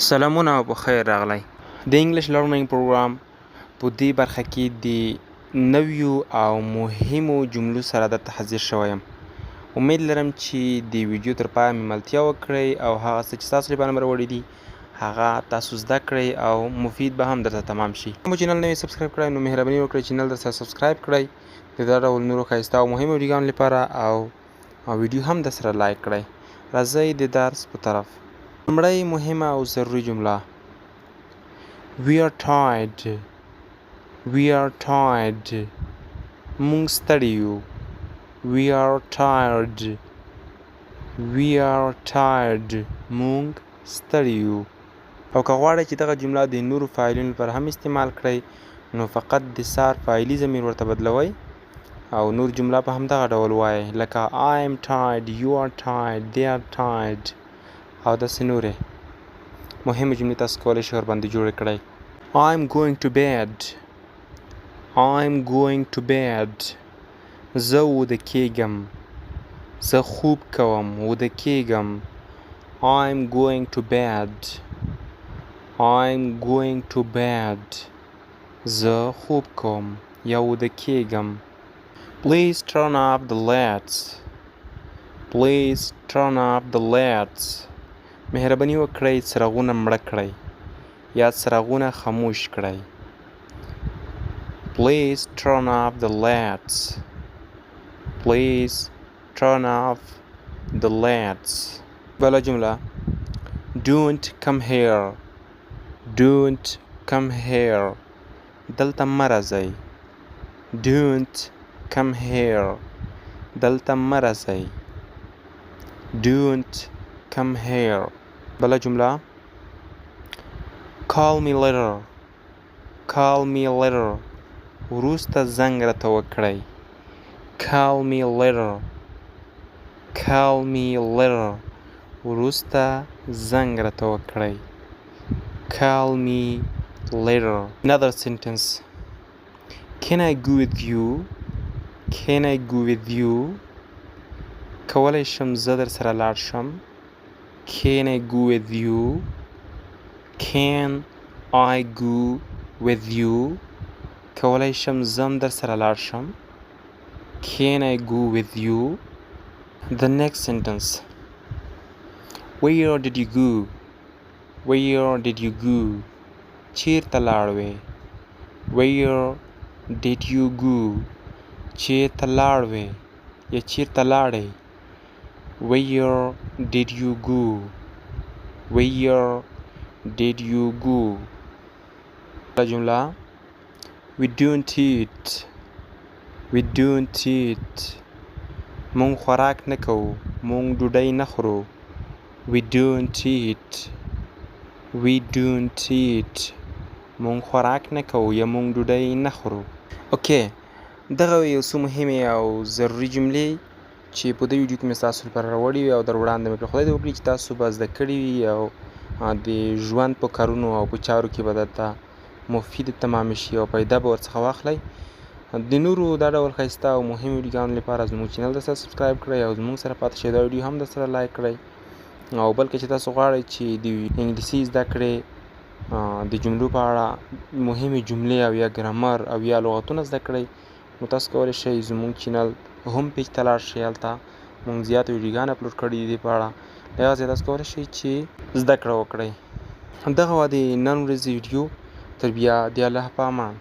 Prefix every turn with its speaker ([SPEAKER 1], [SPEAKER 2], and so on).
[SPEAKER 1] سلامونه او بخیر راغلی د انګلیش لرنینګ پروګرام په دې برخه کې د نویو او مهمو جملو سره درته حاضر شوی یم. امید لرم چې د ویډیو تر پایه ملتیا وکړئ او هغه څه چې تاسو لپاره مې راوړي دي هغه تاسو زده کړئ او مفید به هم درته تمام شي. کوم چینل نوی سبسکرایب کړئ نو مهرباني وکړئ چینل درسره سبسکرایب کړئ د دا ډول نورو ښایسته او مهمو ویډیوګانو لپاره او ویډیو هم درسره لایک کړئ. راځئ د درس په طرف. لومړی مهمه او ضروري جمله We are tired. We are tired. مونږ ستړي یو. We are tired. We are tired. مونږ ستړي یو. او که غواړئ چې دغه جمله د نورو فاعلونو لپاره هم استعمال کړئ نو فقط د سار فاعلي ضمیر ورته بدلوئ او نور جمله په همدغه ډول وایئ لکه I am tired, you are tired, they are tired او داسې نورې مهمې جملې تاسو کولی شئ ورباندې جوړې کړئ. I'm going to bed. I'm going to bed. زه وده کېږم. زه خوب کوم. وده کېږم. I'm going to bed. I'm going to bed. زه خوب کوم یا وده کېږم. Please turn off the lights. Please turn off the lights. مهرباني وکړئ څراغونه مړه کړئ یا څراغونه خاموش کړئ. Please turn off the lights. Please turn off the lights. بله جمله Don't come here. Don't come here. دلته مه راځئ. Don't come here. دلته مه راځئ. Don't come here. بله جمله Call me later. Call me later. وروسته زنګ راته وکړئ. Call me later. Call me later. وروسته زنګ راته وکړئ. Call me later. Another sentence. Can I go with you? Can I go with you? کولی شم زه در سره لاړ شم. Can I go with you? Can I go with you? کولی شم زم در سره لاړ شم. Can I go with you? The next sentence. Where did you go? Where did you go? چیرته لاړوې. Where did you go? چیرته لاړوې یا چیرته لاړې. Where did you go? Where did you go? جمله We don't eat. We don't eat. مونږ خوراک نه کوو. مونږ ډوډۍ نه خورو. We don't eat. We don't eat. مونږ خوراک نه کوو یا مونږ ډوډۍ نه خورو. اوکې دغه یو څو مهمې او ضروري جملې چې په دې ویډیو کې مې ستاسو لپاره راوړي وي او در وړاندې مې کړې. خدای دې وکړي چې تاسو به زده کړي وي او د ژوند په کارونو او په چارو کې به درته مفید تمام شي او پیدا به ورڅخه واخلئ. د نورو دا ډول ښایسته او مهمو ویډیوګانو لپاره زموږ چینل درسره سبسکرایب کړئ او زموږ سره پاتې شئ. دا ویډیو هم درسره لایک کړئ او بلکې چې تاسو غواړئ چې د انګلیسي زده کړې د جملو په اړه مهمې جملې او یا ګرامر او یا لغتونه زده کړئ نو تاسو کولی شئ زموږ چینل هم پیج ته لاړ شئ. هلته موږ زیات ویډیوګانې اپلوډ کړي دي په اړه له هغه ځایه تاسو کولی شئ چې زده کړه وکړئ. دغه وه د نن ورځې ویډیو. تر بیا د الله په امان.